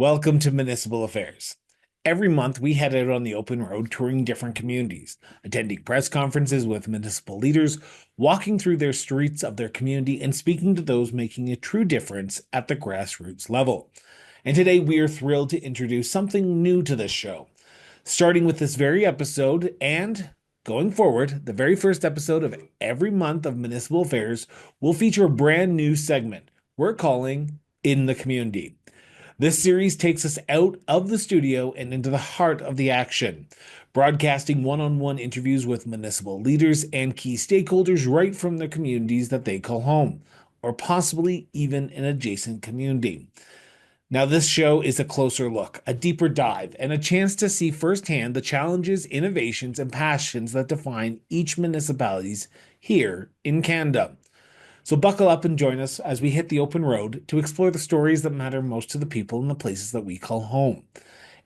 Welcome to Municipal Affairs. Every month, we head out on the open road touring different communities, attending press conferences with municipal leaders, walking through their streets of their community, and speaking to those making a true difference at the grassroots level. And today, we are thrilled to introduce something new to this show. Starting with this very episode and going forward, the very first episode of every month of Municipal Affairs will feature a brand new segment we're calling In the Community. This series takes us out of the studio and into the heart of the action, broadcasting one-on-one interviews with municipal leaders and key stakeholders right from the communities that they call home, or possibly even an adjacent community. Now, this show is a closer look, a deeper dive, and a chance to see firsthand the challenges, innovations, and passions that define each municipalities here in Canada. So buckle up and join us as we hit the open road to explore the stories that matter most to the people in the places that we call home.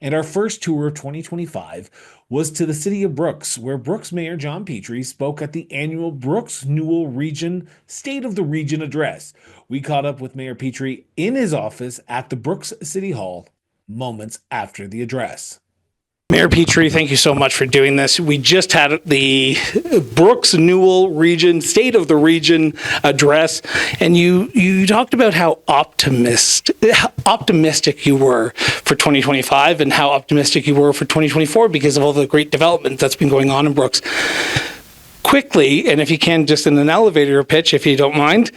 And our first tour of 2025 was to the city of Brooks, where Brooks Mayor John Petrie spoke at the annual Brooks Newell Region State of the Region address. We caught up with Mayor Petrie in his office at the Brooks City Hall moments after the address. Mayor Petrie, thank you so much for doing this. We just had the Brooks Newell Region State of the Region address, and you talked about how optimistic you were for 2025 and how optimistic you were for 2024 because of all the great development that's been going on in Brooks. Quickly, and if you can, just in an elevator pitch, if you don't mind,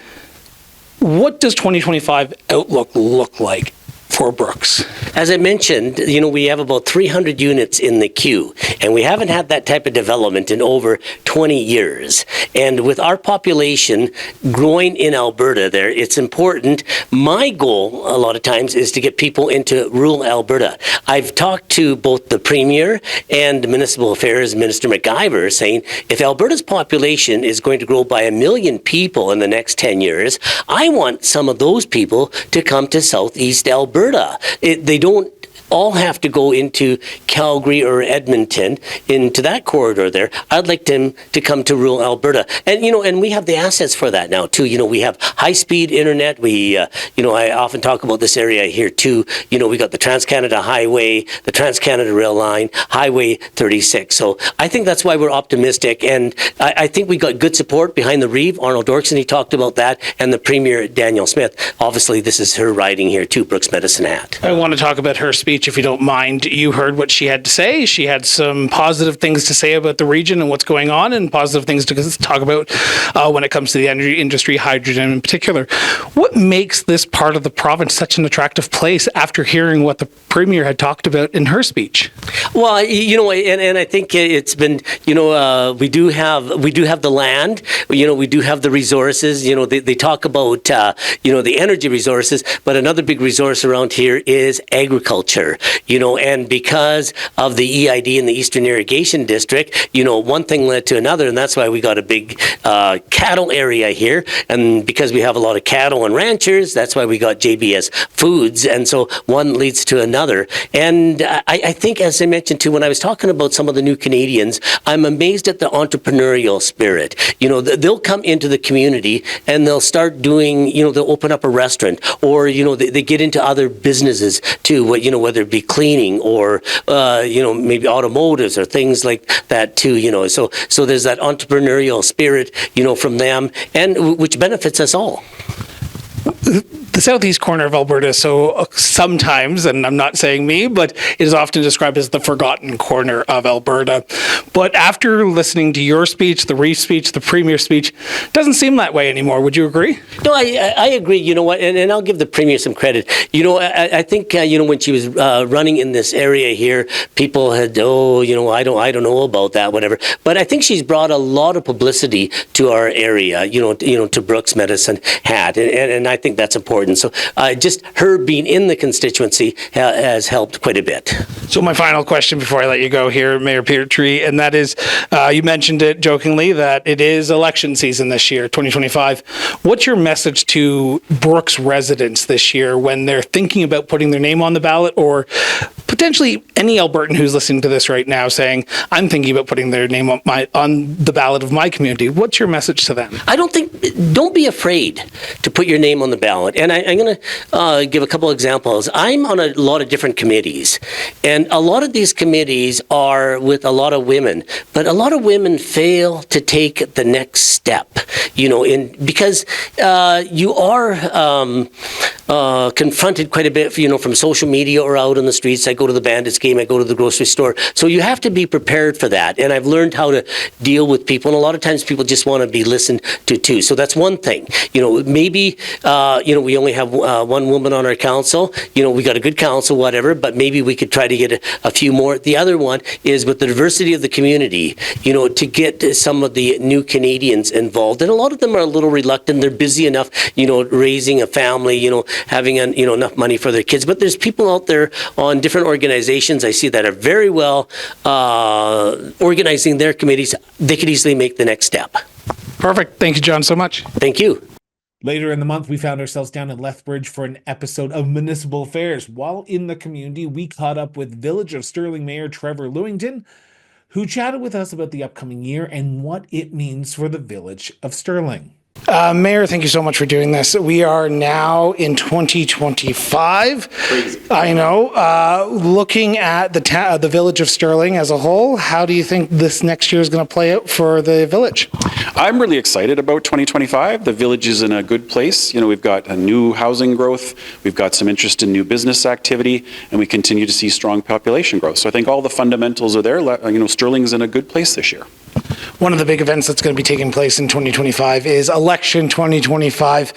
what does 2025 outlook look like for Brooks? As I mentioned, we have about 300 units in the queue, and we haven't had that type of development in over 20 years. And with our population growing in Alberta there, it's important. My goal, a lot of times, is to get people into rural Alberta. I've talked to both the Premier and Municipal Affairs Minister McIver saying, if Alberta's population is going to grow by 1 million people in the next 10 years, I want some of those people to come to Southeast Alberta. They don't all have to go into Calgary or Edmonton, into that corridor there. I'd like them to come to rural Alberta. And, and we have the assets for that now, too. We have high-speed internet. I often talk about this area here, too. We got the Trans-Canada Highway, the Trans-Canada Rail Line, Highway 36. So I think that's why we're optimistic. And I think we got good support behind the Reeve. Arnold Dorkson, he talked about that, and the Premier, Danielle Smith. Obviously, this is her riding here, too, Brooks Medicine Hat. I want to talk about her speech, if you don't mind. You heard what she had to say. She had some positive things to say about the region and what's going on, and positive things to talk about when it comes to the energy industry, hydrogen in particular. What makes this part of the province such an attractive place after hearing what the Premier had talked about in her speech? Well, and I think it's been, we do have the land, we do have the resources. They talk about, the energy resources, but another big resource around here is agriculture. And because of the EID in the Eastern Irrigation District, one thing led to another, and that's why we got a big cattle area here. And because we have a lot of cattle and ranchers, that's why we got JBS Foods. And so one leads to another. And I think, as I mentioned too, when I was talking about some of the new Canadians, I'm amazed at the entrepreneurial spirit. They'll come into the community and they'll start doing, they'll open up a restaurant, or, they get into other businesses too, whether it be cleaning or, maybe automotives or things like that too, So there's that entrepreneurial spirit, from them, and which benefits us all. The southeast corner of Alberta, so sometimes, and I'm not saying me, but it is often described as the forgotten corner of Alberta. But after listening to your speech, the Reeve speech, the Premier speech, it doesn't seem that way anymore. Would you agree? No, I agree. You know what, and I'll give the Premier some credit. I think, when she was running in this area here, people had, I don't know about that, whatever. But I think she's brought a lot of publicity to our area, to Brooks Medicine Hat, and I think that's important. So just her being in the constituency has helped quite a bit. So my final question before I let you go here, Mayor Petrie, and that is, you mentioned it jokingly that it is election season this year, 2025. What's your message to Brooks residents this year when they're thinking about putting their name on the ballot, or potentially any Albertan who's listening to this right now saying, I'm thinking about putting their name on the ballot of my community? What's your message to them? Don't be afraid to put your name on the ballot. And I'm going to give a couple examples. I'm on a lot of different committees, and a lot of these committees are with a lot of women, but a lot of women fail to take the next step, because you are confronted quite a bit, from social media or out on the streets. I go to the Bandits game, I go to the grocery store. So you have to be prepared for that. And I've learned how to deal with people. And a lot of times people just want to be listened to too. So that's one thing. Maybe, we only have one woman on our council. We got a good council, whatever, but maybe we could try to get a few more. The other one is with the diversity of the community, to get some of the new Canadians involved. And a lot of them are a little reluctant. They're busy enough, raising a family, having enough money for their kids. But there's people out there on different organizations I see that are very well organizing their committees. They could easily make the next step. Perfect. Thank you, John, so much. Thank you. Later in the month, we found ourselves down in Lethbridge for an episode of Municipal Affairs. While in the community, we caught up with Village of Stirling Mayor Trevor Lewington, who chatted with us about the upcoming year and what it means for the Village of Stirling. Mayor, thank you so much for doing this. We are now in 2025. Crazy. I know. Looking at the Village of Stirling as a whole, how do you think this next year is going to play out for the village? I'm really excited about 2025. The village is in a good place. We've got a new housing growth, we've got some interest in new business activity, and we continue to see strong population growth. So I think all the fundamentals are there. Stirling's in a good place this year. One of the big events that's going to be taking place in 2025 is election 2025.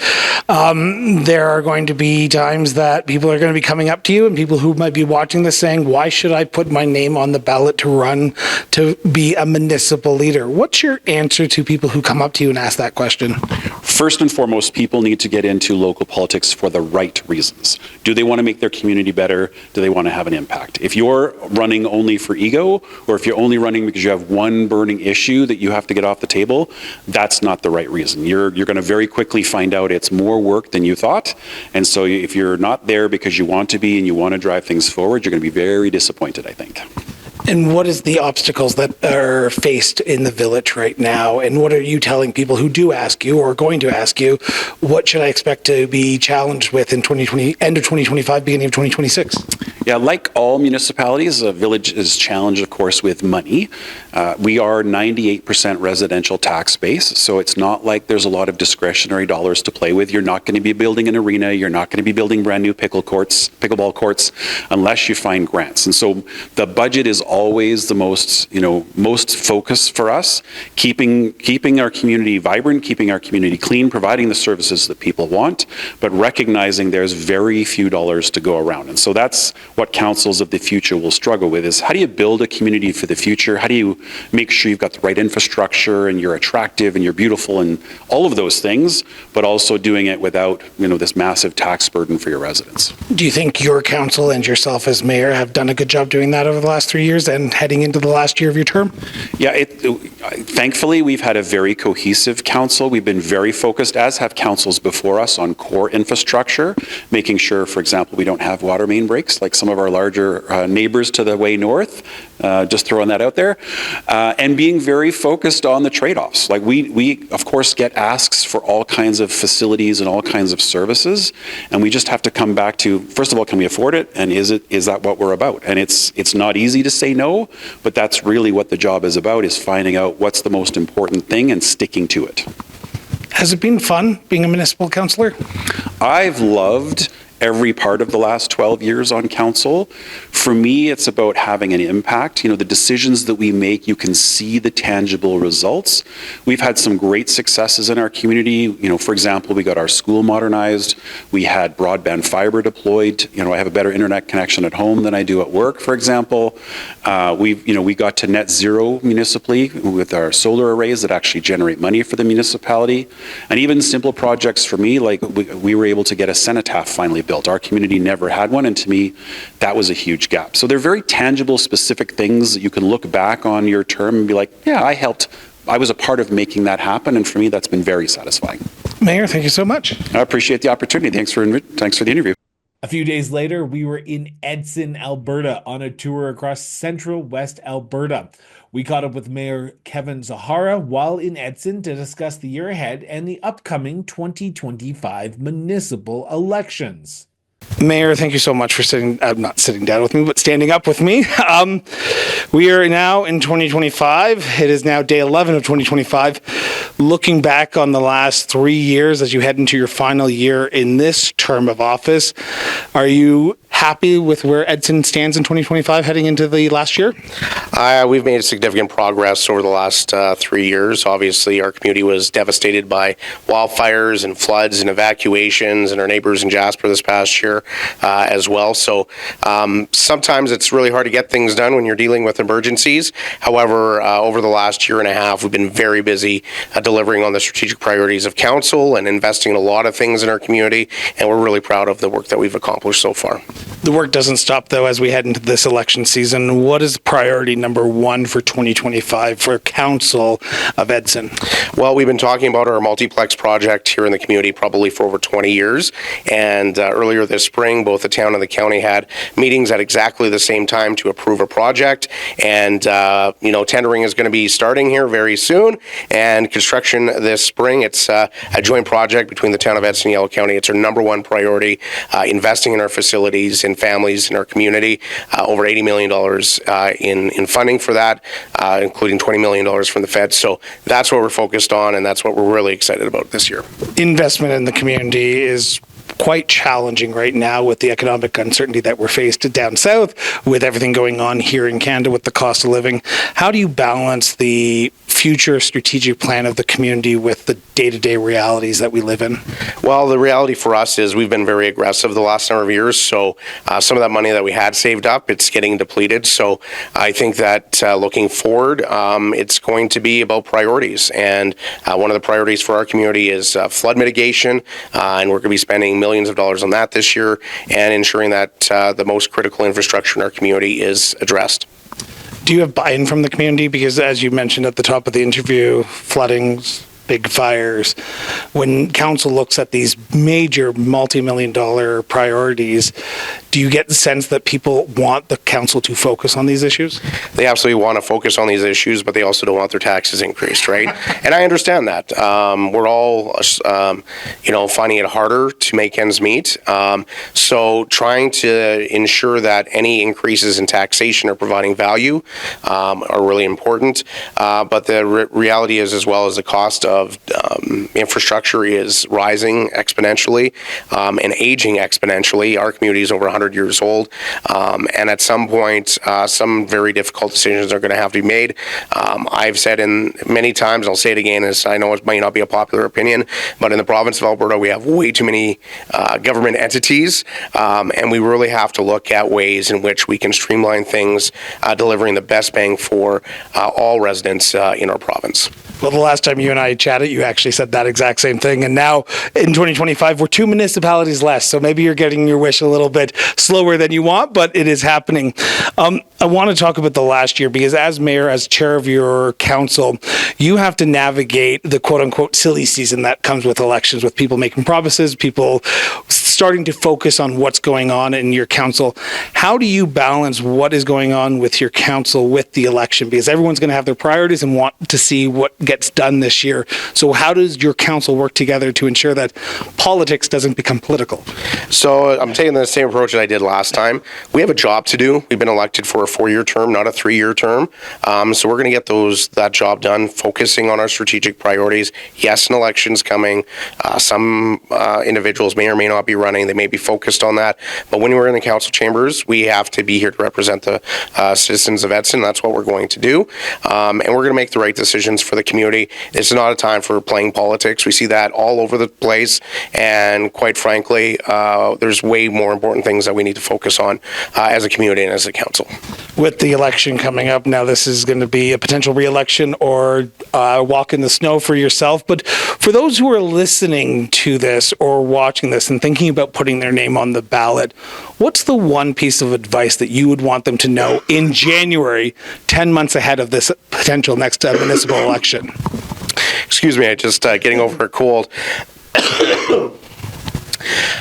There are going to be times that people are going to be coming up to you and people who might be watching this saying, why should I put my name on the ballot to run to be a municipal leader? What's your answer to people who come up to you and ask that question? First and foremost, people need to get into local politics for the right reasons. Do they want to make their community better? Do they want to have an impact? If you're running only for ego, or if you're only running because you have one burning issue that you have to get off the table, that's not the right reason. You're going to very quickly find out it's more work than you thought. And so if you're not there because you want to be and you want to drive things forward, you're going to be very disappointed, I think. And what is the obstacles that are faced in the village right now? And what are you telling people who do ask you or are going to ask you, what should I expect to be challenged with in 2020, end of 2025, beginning of 2026? Yeah, like all municipalities, a village is challenged, of course, with money. We are 98% residential tax base, so it's not like there's a lot of discretionary dollars to play with. You're not going to be building an arena, you're not going to be building brand new pickleball courts, unless you find grants. And so the budget is always the most focus for us, keeping our community vibrant, keeping our community clean, providing the services that people want, but recognizing there's very few dollars to go around. And so that's what councils of the future will struggle with, is how do you build a community for the future? How do you make sure you've got the right infrastructure and you're attractive and you're beautiful and all of those things, but also doing it without, this massive tax burden for your residents? Do you think your council and yourself as mayor have done a good job doing that over the last 3 years and heading into the last year of your term? Yeah, thankfully, we've had a very cohesive council. We've been very focused, as have councils before us, on core infrastructure, making sure, for example, we don't have water main breaks like some of our larger neighbors to the way north, just throwing that out there, and being very focused on the trade-offs. Like we of course get asks for all kinds of facilities and all kinds of services, and we just have to come back to, first of all, can we afford it, and is that what we're about? And it's not easy to say no, but that's really what the job is about, is finding out what's the most important thing and sticking to it. Has it been fun being a municipal councillor? I've loved every part of the last 12 years on council. For me, it's about having an impact. The decisions that we make, you can see the tangible results. We've had some great successes in our community. For example, we got our school modernized. We had broadband fiber deployed. I have a better internet connection at home than I do at work, for example. We got to net zero municipally with our solar arrays that actually generate money for the municipality. And even simple projects for me, like we were able to get a cenotaph finally built. Our community never had one, and to me, that was a huge gap. So they're very tangible, specific things that you can look back on your term and be like, yeah, I was a part of making that happen, and for me, that's been very satisfying. Mayor, thank you so much. I appreciate the opportunity. Thanks for the interview. A few days later, we were in Edson, Alberta, on a tour across central West Alberta, We caught up with Mayor Kevin Zahara while in Edson to discuss the year ahead and the upcoming 2025 municipal elections. Mayor, thank you so much for not sitting down with me, but standing up with me. We are now in 2025. It is now day 11 of 2025. Looking back on the last 3 years as you head into your final year in this term of office, are you happy with where Edson stands in 2025 heading into the last year? We've made significant progress over the last 3 years. Obviously, our community was devastated by wildfires and floods and evacuations, and our neighbors in Jasper this past year as well. So sometimes it's really hard to get things done when you're dealing with emergencies. However, over the last year and a half, we've been very busy delivering on the strategic priorities of council and investing in a lot of things in our community, and we're really proud of the work that we've accomplished so far. The work doesn't stop, though, as we head into this election season. What is priority number one for 2025 for Council of Edson? Well, we've been talking about our multiplex project here in the community probably for over 20 years. And earlier this spring, both the town and the county had meetings at exactly the same time to approve a project. And, tendering is going to be starting here very soon. And construction this spring, it's a joint project between the town of Edson and Yellow County. It's our number one priority, investing in our facilities and families in our community. Over $80 million in funding for that, including $20 million from the feds. So that's what we're focused on, and that's what we're really excited about this year. Investment in the community is quite challenging right now with the economic uncertainty that we're faced down south, with everything going on here in Canada with the cost of living. How do you balance the future strategic plan of the community with the day-to-day realities that we live in? Well, the reality for us is we've been very aggressive the last number of years. So some of that money that we had saved up, it's getting depleted. So I think that looking forward, it's going to be about priorities. And one of the priorities for our community is flood mitigation. And we're going to be spending millions of dollars on that this year and ensuring that the most critical infrastructure in our community is addressed. Do you have buy-in from the community? Because as you mentioned at the top of the interview, floodings, big fires, when council looks at these major multi-million-dollar priorities, do you get the sense that people want the council to focus on these issues? They absolutely want to focus on these issues, but they also don't want their taxes increased, right? And I understand that. We're all, finding it harder to make ends meet. So trying to ensure that any increases in taxation are providing value are really important. But the reality is, as well as the cost of infrastructure is rising exponentially and aging exponentially. Our community is over 100 years old, and at some point, some very difficult decisions are going to have to be made. I've said in many times, I'll say it again, as I know it might not be a popular opinion, but in the province of Alberta, we have way too many government entities, and we really have to look at ways in which we can streamline things, delivering the best bang for all residents in our province. Well, the last time you and I chatted, you actually said that exact same thing. And now in 2025, we're 2 municipalities less. So maybe you're getting your wish a little bit slower than you want, but it is happening. I want to talk about the last year because as mayor, as chair of your council, you have to navigate the quote unquote silly season that comes with elections, with people making promises, people starting to focus on what's going on in your council. How do you balance what is going on with your council with the election? Because everyone's going to have their priorities and want to see what gets done this year. So how does your council work together to ensure that politics doesn't become political? So I'm taking the same approach that I did last time. We have a job to do. We've been elected for a 4-year term, not a 3-year term. So we're going to get that job done, focusing on our strategic priorities. Yes, an election's coming. Some individuals may or may not be running. They may be focused on that. But when we're in the council chambers, we have to be here to represent the citizens of Edson. That's what we're going to do. And we're going to make the right decisions for the community. It's not a time for playing politics. We see that all over the place. And quite frankly, there's way more important things that we need to focus on as a community and as a council. With the election coming up, now this is going to be a potential re-election or walk in the snow for yourself. But for those who are listening to this or watching this and thinking about putting their name on the ballot, what's the one piece of advice that you would want them to know in January, 10 months ahead of this potential next municipal election? Excuse me, I just getting over a cold.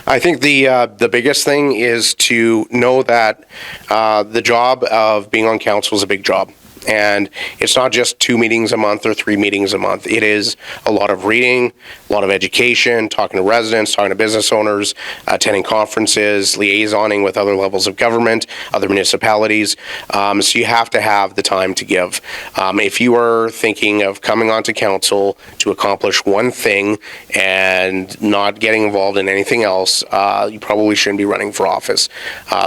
I think the biggest thing is to know that the job of being on council is a big job. And it's not just 2 meetings a month or 3 meetings a month. It is a lot of reading, a lot of education, talking to residents, talking to business owners, attending conferences, liaisoning with other levels of government, other municipalities. So you have to have the time to give. If you are thinking of coming onto council to accomplish one thing and not getting involved in anything else, you probably shouldn't be running for office.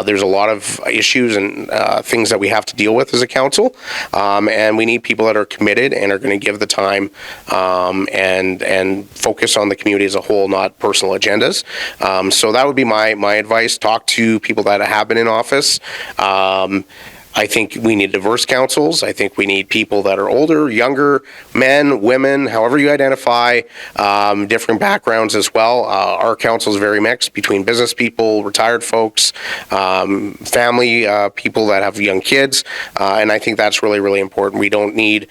There's a lot of issues and things that we have to deal with as a council, and we need people that are committed and are going to give the time and focus on the community as a whole, not personal agendas. So that would be my advice. Talk to people that have been in office. I think we need diverse councils. I think we need people that are older, younger, men, women, however you identify, different backgrounds as well. Our council is very mixed between business people, retired folks, family people that have young kids, and I think that's really, really important. We don't need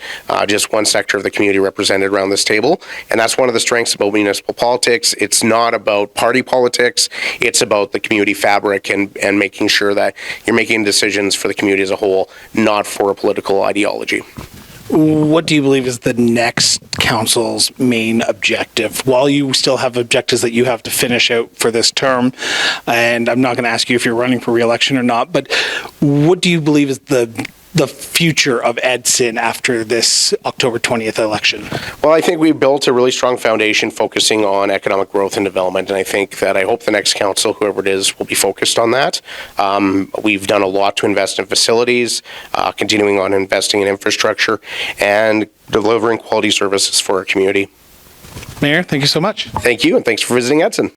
just one sector of the community represented around this table, and that's one of the strengths about municipal politics. It's not about party politics. It's about the community fabric and making sure that you're making decisions for the community as a whole, not for a political ideology. What do you believe is the next council's main objective? While you still have objectives that you have to finish out for this term, and I'm not going to ask you if you're running for re-election or not, but what do you believe is the future of Edson after this October 20th election? Well, I think we built a really strong foundation focusing on economic growth and development, and I hope the next council, whoever it is, will be focused on that. We've done a lot to invest in facilities, continuing on investing in infrastructure, and delivering quality services for our community. Mayor, thank you so much. Thank you, and thanks for visiting Edson.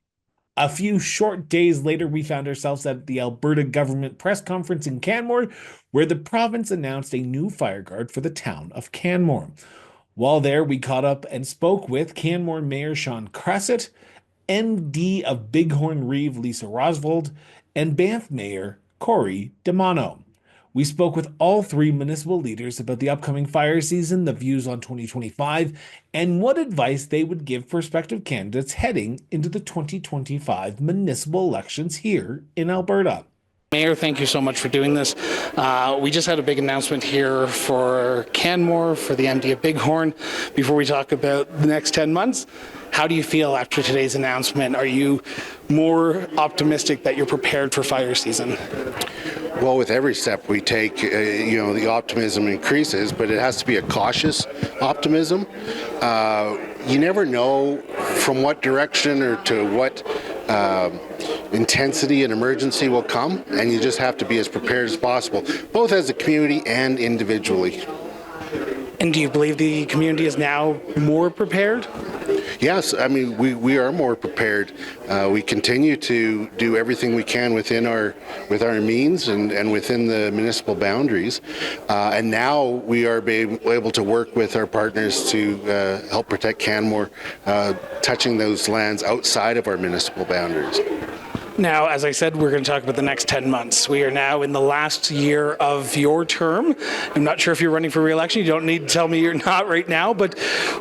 A few short days later, we found ourselves at the Alberta Government Press Conference in Canmore, where the province announced a new fire guard for the town of Canmore. While there, we caught up and spoke with Canmore Mayor Sean Cressett, MD of Bighorn Reeve Lisa Rosvold, and Banff Mayor Corrie DiManno. We spoke with all 3 municipal leaders about the upcoming fire season, the views on 2025, and what advice they would give prospective candidates heading into the 2025 municipal elections here in Alberta. Mayor, thank you so much for doing this. We just had a big announcement here for Canmore, for the MD of Bighorn. Before we talk about the next 10 months, how do you feel after today's announcement? Are you more optimistic that you're prepared for fire season? Well, with every step we take, the optimism increases, but it has to be a cautious optimism. You never know from what direction or to what intensity and emergency will come, and you just have to be as prepared as possible, both as a community and individually. And do you believe the community is now more prepared? Yes, I mean, we are more prepared. We continue to do everything we can with our means and within the municipal boundaries. And now we are able to work with our partners to help protect Canmore, touching those lands outside of our municipal boundaries. Now, as I said, we're going to talk about the next 10 months. We are now in the last year of your term. I'm not sure if you're running for re-election. You don't need to tell me you're not right now, but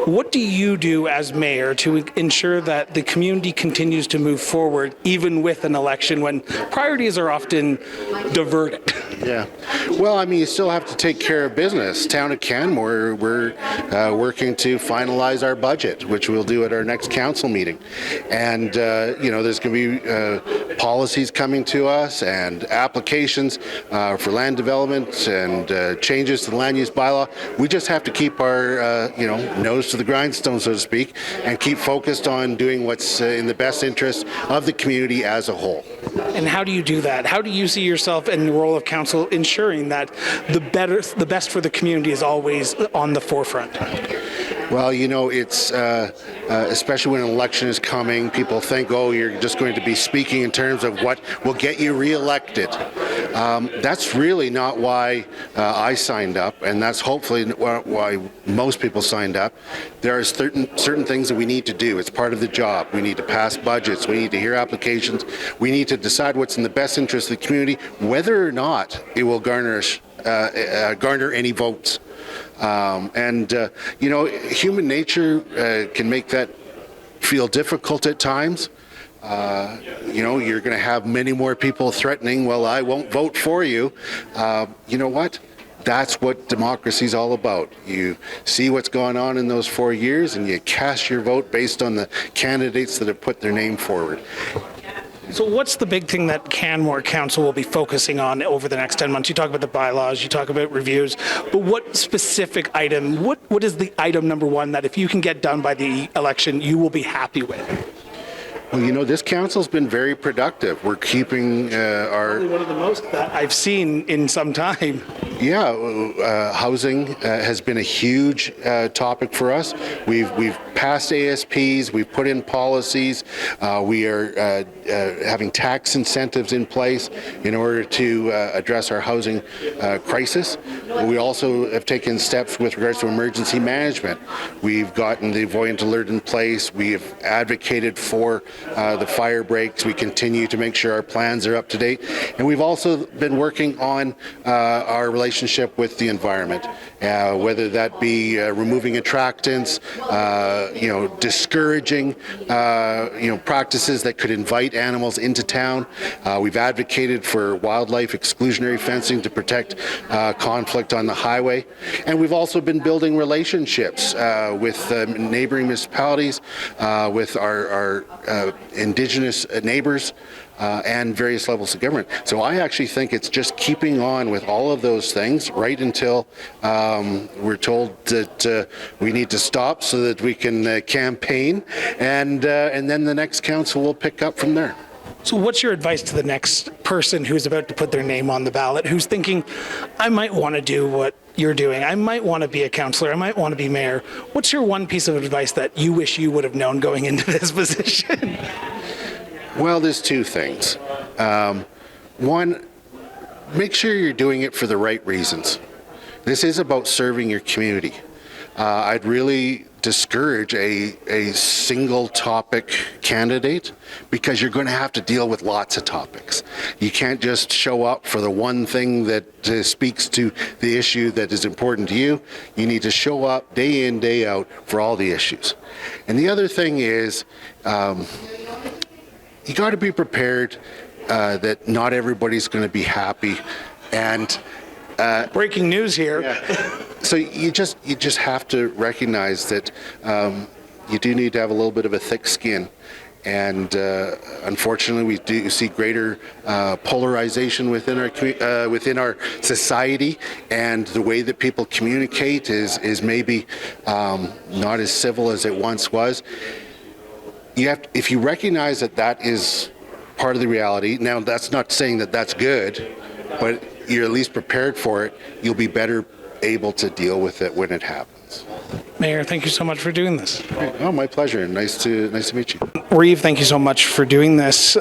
what do you do as mayor to ensure that the community continues to move forward, even with an election when priorities are often diverted? Yeah. Well, I mean, you still have to take care of business. Town of Canmore, we're working to finalize our budget, which we'll do at our next council meeting. And, there's going to be policies coming to us and applications for land development and changes to the land use bylaw. We just have to keep our, nose to the grindstone, so to speak, and keep focused on doing what's in the best interest of the community as a whole. And how do you do that? How do you see yourself in the role of council ensuring that the best for the community is always on the forefront? Well, it's especially when an election is coming, people think, oh, you're just going to be speaking in terms of what will get you reelected. That's really not why I signed up, and that's hopefully why most people signed up. There are certain things that we need to do. It's part of the job. We need to pass budgets. We need to hear applications. We need to decide what's in the best interest of the community, whether or not it will garner any votes. Human nature can make that feel difficult at times. You're going to have many more people threatening, well, I won't vote for you. You know what? That's what democracy is all about. You see what's going on in those 4 years and you cast your vote based on the candidates that have put their name forward. So what's the big thing that Canmore Council will be focusing on over the next 10 months? You talk about the bylaws, you talk about reviews, but what specific item, what is the item number one that if you can get done by the election, you will be happy with? Well, this council's been very productive. We're keeping Probably one of the most that I've seen in some time. Housing has been a huge topic for us. We've passed ASPs, we've put in policies, we are having tax incentives in place in order to address our housing crisis. We also have taken steps with regards to emergency management. We've gotten the Voyant Alert in place, we have advocated for the fire breaks, we continue to make sure our plans are up to date, and we've also been working on our relationship with the environment, whether that be removing attractants, discouraging practices that could invite animals into town. We've advocated for wildlife exclusionary fencing to protect conflict on the highway, and we've also been building relationships with neighboring municipalities, with our Indigenous neighbors, and various levels of government. So I actually think it's just keeping on with all of those things right until we're told that we need to stop so that we can campaign, and then the next council will pick up from there. So what's your advice to the next person who's about to put their name on the ballot, who's thinking, I might want to do what you're doing, I might want to be a councillor, I might want to be mayor? What's your one piece of advice that you wish you would have known going into this position? Well, there's two things. One, make sure you're doing it for the right reasons. This is about serving your community. I'd really discourage a single topic candidate because you're going to have to deal with lots of topics. You can't just show up for the one thing that speaks to the issue that is important to you. You need to show up day in, day out for all the issues. And the other thing is, you got to be prepared that not everybody's going to be happy, and breaking news here. Yeah. So you just have to recognize that you do need to have a little bit of a thick skin, and unfortunately, we do see greater polarization within our society, and the way that people communicate is maybe not as civil as it once was. If you recognize that is part of the reality, now that's not saying that that's good, but you're at least prepared for it, you'll be better able to deal with it when it happens. Mayor, thank you so much for doing this. Oh, my pleasure. Nice to meet you. Reeve, thank you so much for doing this.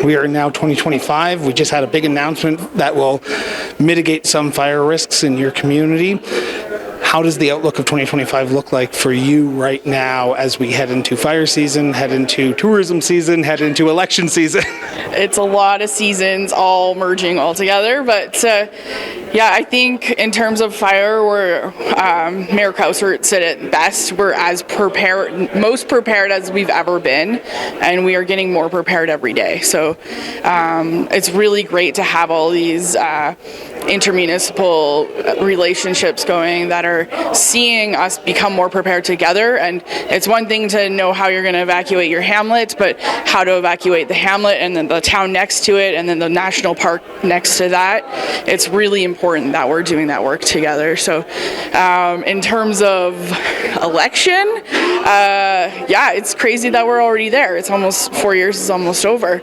We are now 2025. We just had a big announcement that will mitigate some fire risks in your community. How does the outlook of 2025 look like for you right now as we head into fire season, head into tourism season, head into election season? It's a lot of seasons all merging all together, but yeah, I think in terms of fire, we're Mayor Krauser said it best. We're as prepared, most prepared as we've ever been, and we are getting more prepared every day. So it's really great to have all these intermunicipal relationships going that are seeing us become more prepared together. And it's one thing to know how you're going to evacuate your hamlet, but how to evacuate the hamlet and then the town next to it and then the national park next to that. It's really important that we're doing that work together. So in terms of election, yeah, it's crazy that we're already there. It's almost 4 years is almost over.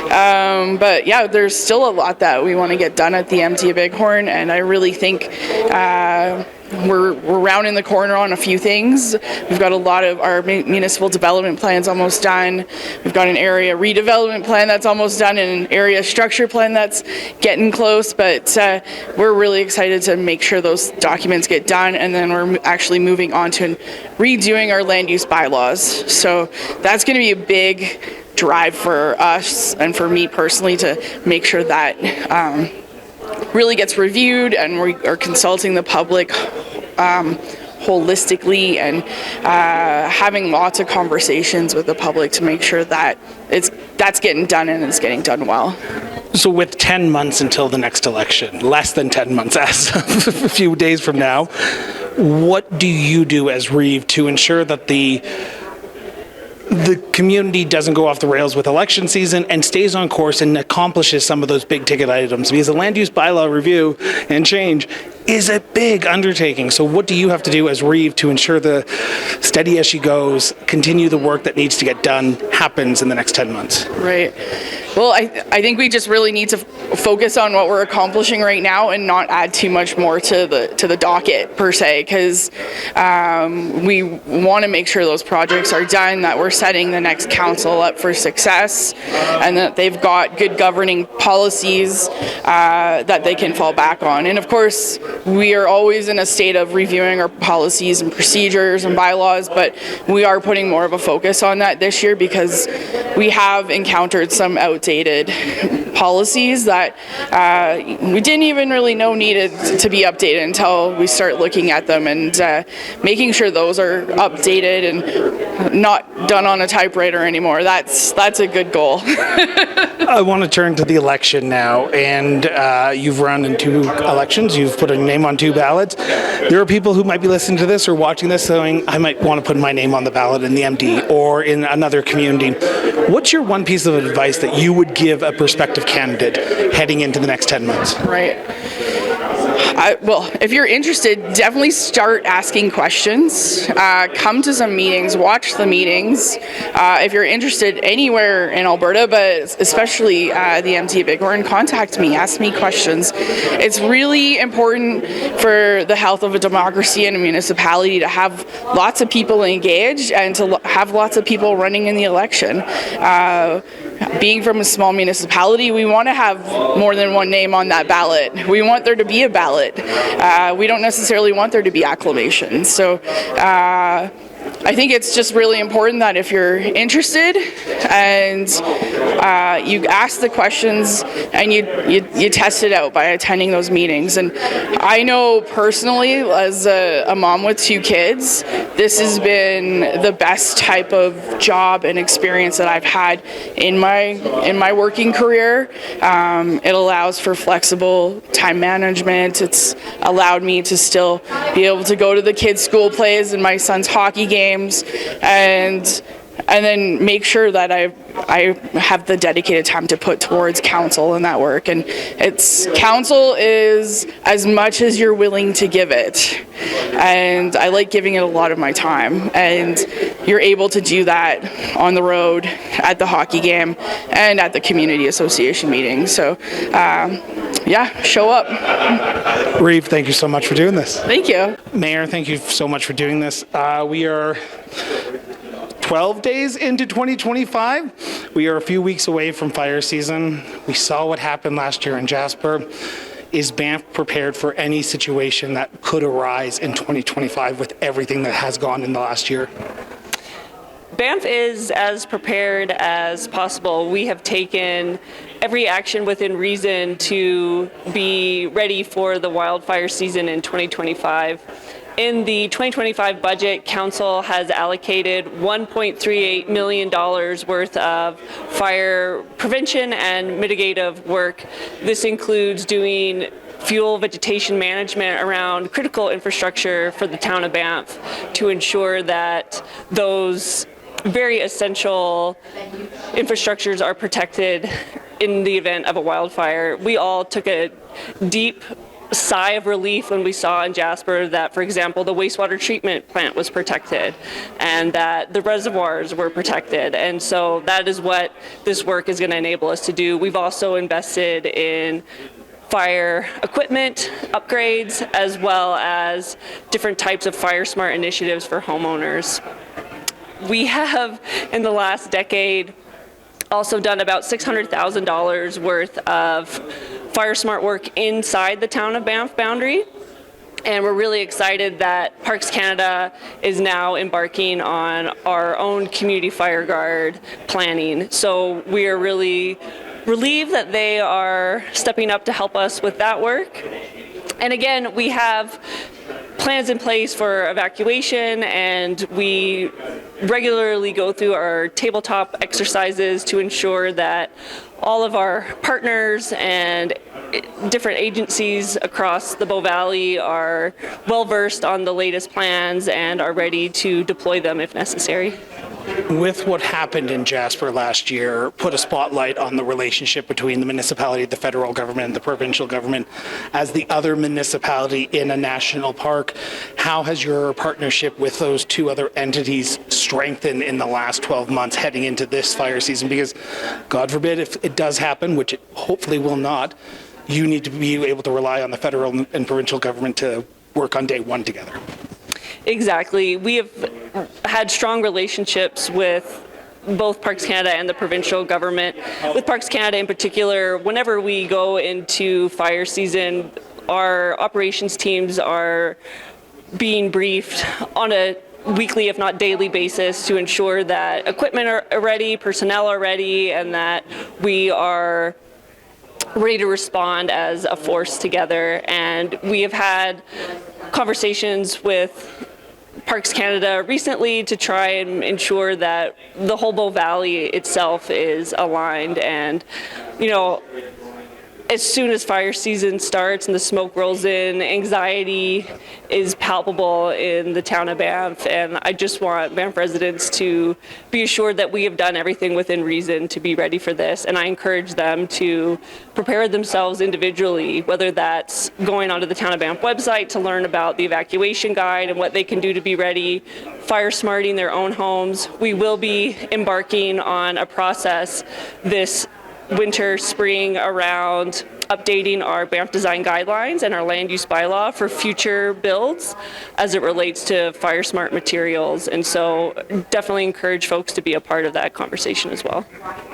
But yeah, there's still a lot that we want to get done at the MT of Bighorn, and I really think we're rounding the corner on a few things. We've got a lot of our municipal development plans almost done. We've got an area redevelopment plan that's almost done and an area structure plan that's getting close, but we're really excited to make sure those documents get done, and then we're actually moving on to redoing our land use bylaws. So that's going to be a big drive for us and for me personally to make sure that really gets reviewed, and we are consulting the public holistically and having lots of conversations with the public to make sure that that's getting done and it's getting done well. So with 10 months until the next election, less than 10 months as of a few days from now, what do you do as Reeve to ensure that the community doesn't go off the rails with election season and stays on course and accomplishes some of those big ticket items? Because the land use bylaw review and change is a big undertaking. So what do you have to do as Reeve to ensure the steady as she goes, continue the work that needs to get done happens in the next 10 months? Right. Well, I think we just really need to focus on what we're accomplishing right now and not add too much more to the docket per se, because we want to make sure those projects are done, that we're setting the next council up for success, and that they've got good governing policies that they can fall back on. And of course, we are always in a state of reviewing our policies and procedures and bylaws, but we are putting more of a focus on that this year because we have encountered some outdated policies that we didn't even really know needed to be updated until we start looking at them, and making sure those are updated and not done on a typewriter anymore. That's a good goal. I want to turn to the election now, and you've run in 2 elections. You've put a name on 2 ballots. There are people who might be listening to this or watching this saying, I might want to put my name on the ballot in the MD or in another community. What's your one piece of advice that you would give a prospective candidate heading into the next 10 months? Right. Well, if you're interested, definitely start asking questions. Come to some meetings, watch the meetings. If you're interested anywhere in Alberta, but especially the MT Bighorn, contact me, ask me questions. It's really important for the health of a democracy and a municipality to have lots of people engaged and to have lots of people running in the election. Being from a small municipality, we want to have more than one name on that ballot. We want there to be a ballot. We don't necessarily want there to be acclamations. So I think it's just really important that if you're interested and you ask the questions and you test it out by attending those meetings. And I know personally, as a mom with 2 kids, this has been the best type of job and experience that I've had in my working career. It allows for flexible time management. It's allowed me to still be able to go to the kids' school plays and my son's hockey games, and then make sure that I have the dedicated time to put towards council and that work. And council is as much as you're willing to give it. And I like giving it a lot of my time. And you're able to do that on the road, at the hockey game, and at the community association meeting. So, yeah, show up. Reeve, thank you so much for doing this. Thank you. Mayor, thank you so much for doing this. We are 12 days into 2025. We are a few weeks away from fire season. We saw what happened last year in Jasper. Is Banff prepared for any situation that could arise in 2025 with everything that has gone in the last year? Banff is as prepared as possible. We have taken every action within reason to be ready for the wildfire season in 2025. In the 2025 budget, Council has allocated $1.38 million worth of fire prevention and mitigative work. This includes doing fuel vegetation management around critical infrastructure for the town of Banff to ensure that those very essential infrastructures are protected in the event of a wildfire. We all took a deep sigh of relief when we saw in Jasper that, for example, the wastewater treatment plant was protected and that the reservoirs were protected. And so that is what this work is going to enable us to do. We've also invested in fire equipment upgrades as well as different types of fire smart initiatives for homeowners. We have, in the last decade, also done about $600,000 worth of fire smart work inside the town of Banff boundary. And we're really excited that Parks Canada is now embarking on our own community fire guard planning. So we are really relieved that they are stepping up to help us with that work. And again, we have plans in place for evacuation, and we regularly go through our tabletop exercises to ensure that all of our partners and different agencies across the Bow Valley are well versed on the latest plans and are ready to deploy them if necessary. With what happened in Jasper last year, put a spotlight on the relationship between the municipality, the federal government, and the provincial government as the other municipality in a national park. How has your partnership with those two other entities strengthened in the last 12 months heading into this fire season? Because God forbid if it does happen, which it hopefully will not, you need to be able to rely on the federal and provincial government to work on day one together. Exactly. We have had strong relationships with both Parks Canada and the provincial government. With Parks Canada in particular, whenever we go into fire season, our operations teams are being briefed on a weekly, if not daily basis to ensure that equipment are ready, personnel are ready, and that we are ready to respond as a force together. And we have had conversations with Parks Canada recently to try and ensure that the whole Bow Valley itself is aligned. And, you know, as soon as fire season starts and the smoke rolls in, anxiety is palpable in the town of Banff, and I just want Banff residents to be assured that we have done everything within reason to be ready for this, and I encourage them to prepare themselves individually, whether that's going onto the town of Banff website to learn about the evacuation guide and what they can do to be ready, fire smarting their own homes. We will be embarking on a process this winter, spring around updating our Banff design guidelines and our land use bylaw for future builds as it relates to fire smart materials. And so definitely encourage folks to be a part of that conversation as well.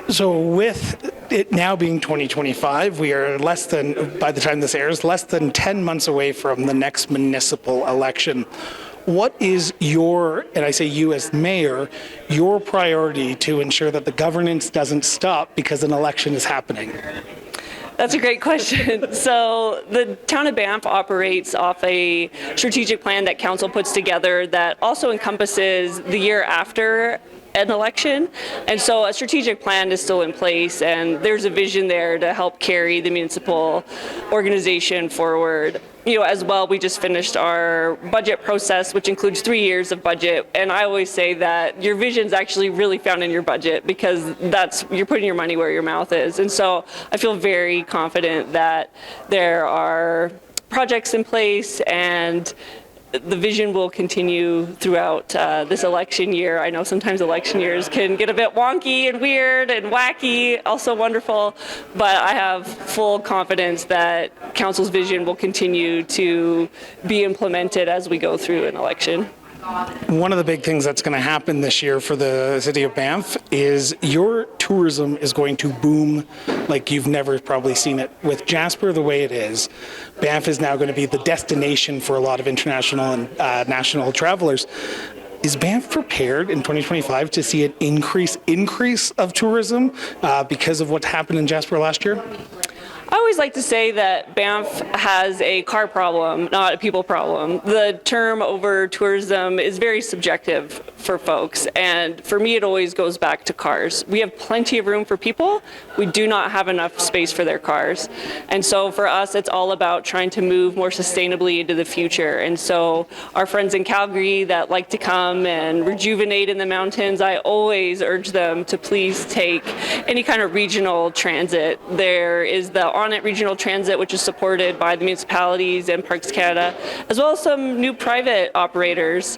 So with it now being 2025, we are less than, by the time this airs, less than 10 months away from the next municipal election. What is your, and I say you as mayor, your priority to ensure that the governance doesn't stop because an election is happening? That's a great question. So the town of Banff operates off a strategic plan that council puts together that also encompasses the year after an election. And so a strategic plan is still in place, and there's a vision there to help carry the municipal organization forward. You know, as well, we just finished our budget process, which includes 3 years of budget. And I always say that your vision's actually really found in your budget, because that's, you're putting your money where your mouth is. And so I feel very confident that there are projects in place and the vision will continue throughout this election year. I know sometimes election years can get a bit wonky and weird and wacky, also wonderful, but I have full confidence that council's vision will continue to be implemented as we go through an election. One of the big things that's going to happen this year for the city of Banff is your tourism is going to boom like you've never probably seen it. With Jasper the way it is, Banff is now going to be the destination for a lot of international and national travelers. Is Banff prepared in 2025 to see an increase of tourism because of what happened in Jasper last year? I always like to say that Banff has a car problem, not a people problem. The term over tourism is very subjective for folks, and for me it always goes back to cars. We have plenty of room for people. We do not have enough space for their cars. And so for us, it's all about trying to move more sustainably into the future. And so our friends in Calgary that like to come and rejuvenate in the mountains, I always urge them to please take any kind of regional transit. There is the On-It Regional Transit, which is supported by the municipalities and Parks Canada, as well as some new private operators,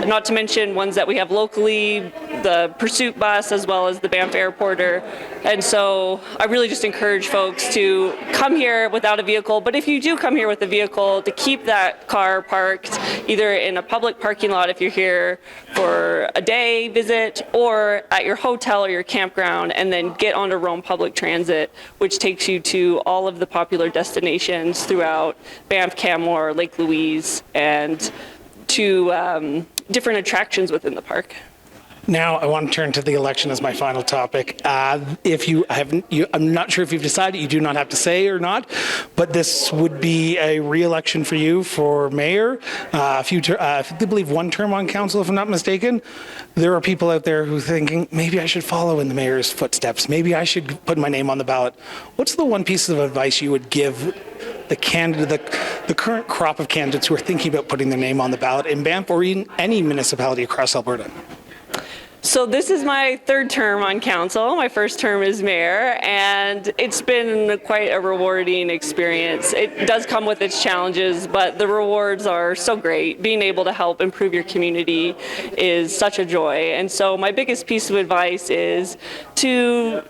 not to mention ones that we have locally, the Pursuit bus, as well as the Banff Airporter. And so I really just encourage folks to come here without a vehicle, but if you do come here with a vehicle, to keep that car parked either in a public parking lot if you're here for a day visit, or at your hotel or your campground, and then get onto Rome Public Transit, which takes you to all of the popular destinations throughout Banff, Canmore, Lake Louise, and to different attractions within the park. Now I want to turn to the election as my final topic. If you haven't, I'm not sure if you've decided, you do not have to say or not, but this would be a re-election for you for mayor. I believe one term on council, if I'm not mistaken. There are people out there who are thinking, maybe I should follow in the mayor's footsteps. Maybe I should put my name on the ballot. What's the one piece of advice you would give the candidate, the current crop of candidates who are thinking about putting their name on the ballot in Banff or in any municipality across Alberta? So this is my third term on council. My first term as mayor, and it's been quite a rewarding experience. It does come with its challenges, but the rewards are so great. Being able to help improve your community is such a joy. And so my biggest piece of advice is to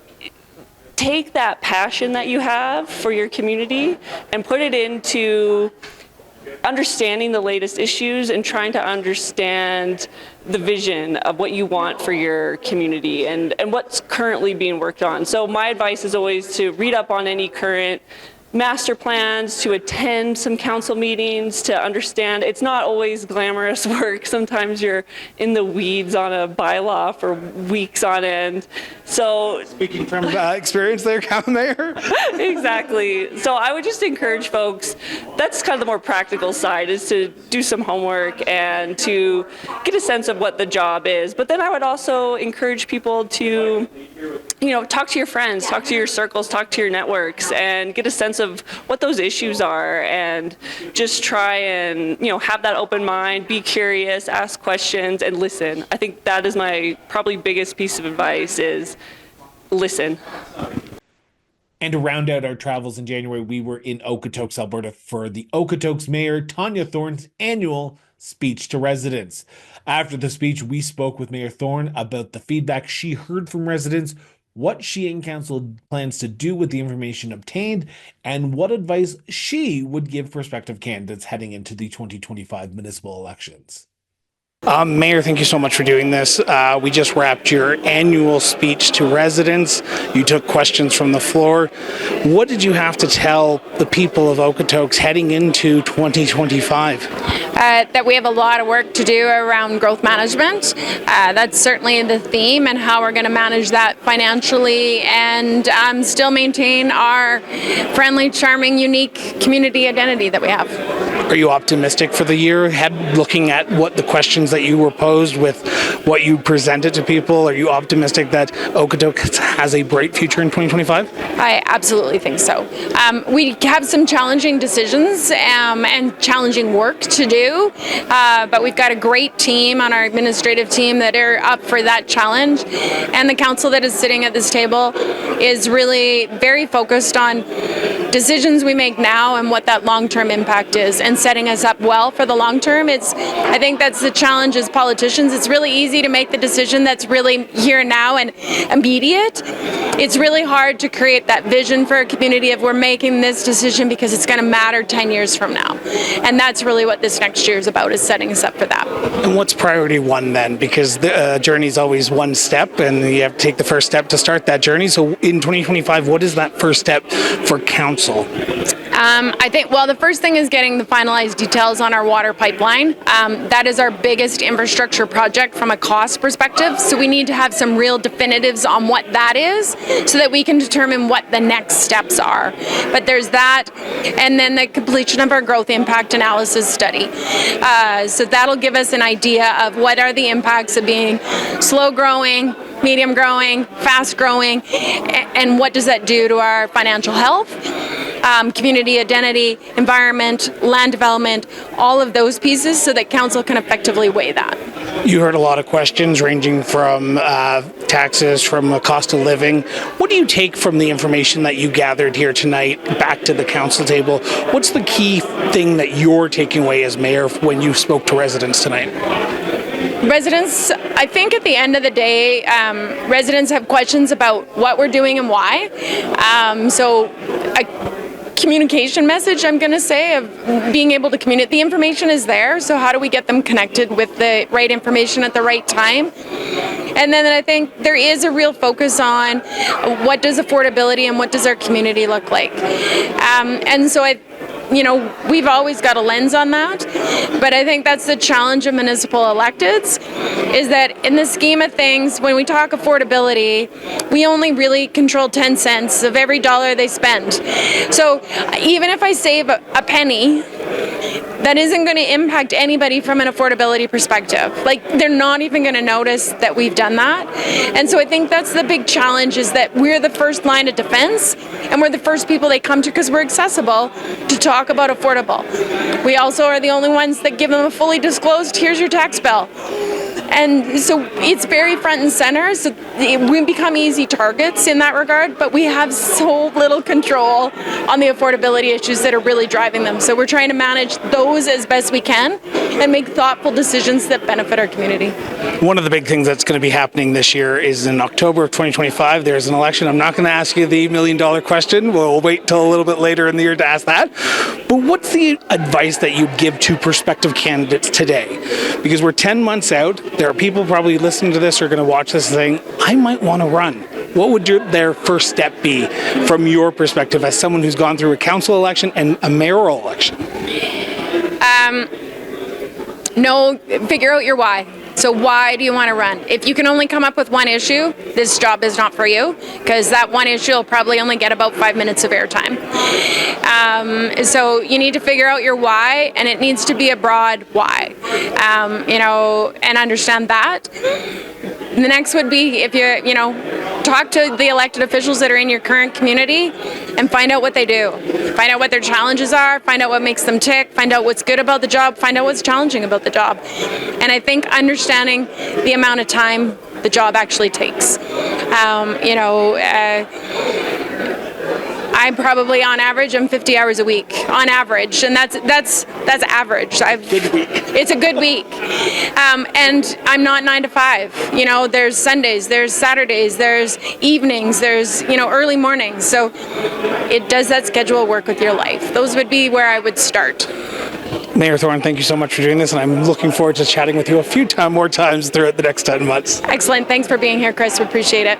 take that passion that you have for your community and put it into understanding the latest issues and trying to understand the vision of what you want for your community and what's currently being worked on. So my advice is always to read up on any current master plans, to attend some council meetings, to understand it's not always glamorous work. Sometimes you're in the weeds on a bylaw for weeks on end. So speaking from experience there, Mayor? Exactly. So I would just encourage folks, that's kind of the more practical side, is to do some homework and to get a sense of what the job is. But then I would also encourage people to, talk to your friends, talk to your circles, talk to your networks, and get a sense of what those issues are, and just try and, have that open mind, be curious, ask questions, and listen. I think that is my probably biggest piece of advice is listen. And to round out our travels in January, we were in Okotoks, Alberta for the Okotoks Mayor Tanya Thorn's annual speech to residents. After the speech, we spoke with Mayor Thorn about the feedback she heard from residents, what she and council plans to do with the information obtained, and what advice she would give prospective candidates heading into the 2025 municipal elections. Mayor, thank you so much for doing this. We just wrapped your annual speech to residents. You took questions from the floor. What did you have to tell the people of Okotoks heading into 2025? That we have a lot of work to do around growth management. That's certainly the theme, and how we're going to manage that financially and still maintain our friendly, charming, unique community identity that we have. Are you optimistic for the year ahead, looking at what the questions that you were posed with what you presented to people? Are you optimistic that Okotoks has a bright future in 2025? I absolutely think so. We have some challenging decisions and challenging work to do, but we've got a great team on our administrative team that are up for that challenge, and the council that is sitting at this table is really very focused on decisions we make now and what that long-term impact is, and setting us up well for the long term. I think that's the challenge as politicians. It's really easy to make the decision that's really here now and immediate. It's really hard to create that vision for a community of we're making this decision because it's going to matter 10 years from now. And that's really what this next year is about, is setting us up for that. And what's priority one then? Because the journey is always one step, and you have to take the first step to start that journey. So in 2025, what is that first step for council? I think, the first thing is getting the finalized details on our water pipeline. That is our biggest infrastructure project from a cost perspective. So we need to have some real definitives on what that is so that we can determine what the next steps are. But there's that, and then the completion of our growth impact analysis study. So that'll give us an idea of what are the impacts of being slow growing, medium growing, fast growing, and what does that do to our financial health, community identity, environment, land development, all of those pieces, so that council can effectively weigh that. You heard a lot of questions ranging from taxes, from the cost of living. What do you take from the information that you gathered here tonight back to the council table? What's the key thing that you're taking away as mayor when you spoke to residents tonight? Residents, I think at the end of the day, residents have questions about what we're doing and why. So a communication message, I'm going to say, of being able to communicate. The information is there, so how do we get them connected with the right information at the right time? And then I think there is a real focus on what does affordability and what does our community look like. And so we've always got a lens on that, but I think that's the challenge of municipal electeds, is that in the scheme of things, when we talk affordability, we only really control 10 cents of every dollar they spend. So even if I save a penny, that isn't going to impact anybody from an affordability perspective. Like, they're not even going to notice that we've done that. And so I think that's the big challenge, is that we're the first line of defense, and we're the first people they come to because we're accessible to talk about affordable. We also are the only ones that give them a fully disclosed, here's your tax bill. And so it's very front and center, so we become easy targets in that regard, but we have so little control on the affordability issues that are really driving them. So we're trying to manage those as best we can and make thoughtful decisions that benefit our community. One of the big things that's going to be happening this year is in October of 2025, there's an election. I'm not going to ask you the $1 million question. We'll wait till a little bit later in the year to ask that. But what's the advice that you'd give to prospective candidates today? Because we're 10 months out. There are people probably listening to this or going to watch this saying, I might want to run. What would their first step be from your perspective as someone who's gone through a council election and a mayoral election? Figure out your why. So why do you want to run? If you can only come up with one issue, this job is not for you, because that one issue will probably only get about 5 minutes of airtime. So you need to figure out your why, and it needs to be a broad why, and understand that. The next would be, if talk to the elected officials that are in your current community and find out what they do. Find out what their challenges are, find out what makes them tick, find out what's good about the job, find out what's challenging about the job. And I think understanding the amount of time the job actually takes. I'm probably on average, I'm 50 hours a week on average, and that's average. Good week. It's a good week, and I'm not 9 to 5. There's Sundays, there's Saturdays, there's evenings, there's early mornings. So does that schedule work with your life? Those would be where I would start. Mayor Thorn, thank you so much for doing this, and I'm looking forward to chatting with you a few more times throughout the next 10 months. Excellent. Thanks for being here, Chris. We appreciate it.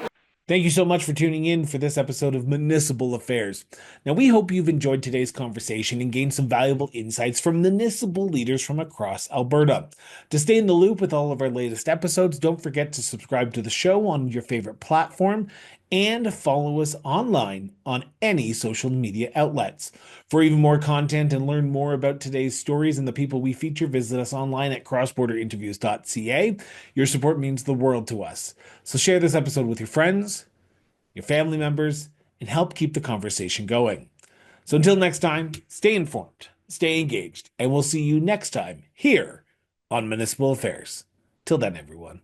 Thank you so much for tuning in for this episode of Municipal Affairs. Now, we hope you've enjoyed today's conversation and gained some valuable insights from municipal leaders from across Alberta. To stay in the loop with all of our latest episodes, don't forget to subscribe to the show on your favorite platform and follow us online on any social media outlets. For even more content and learn more about today's stories and the people we feature, visit us online at crossborderinterviews.ca. Your support means the world to us. So share this episode with your friends, your family members, and help keep the conversation going. So until next time, stay informed, stay engaged, and we'll see you next time here on Municipal Affairs. Till then, everyone.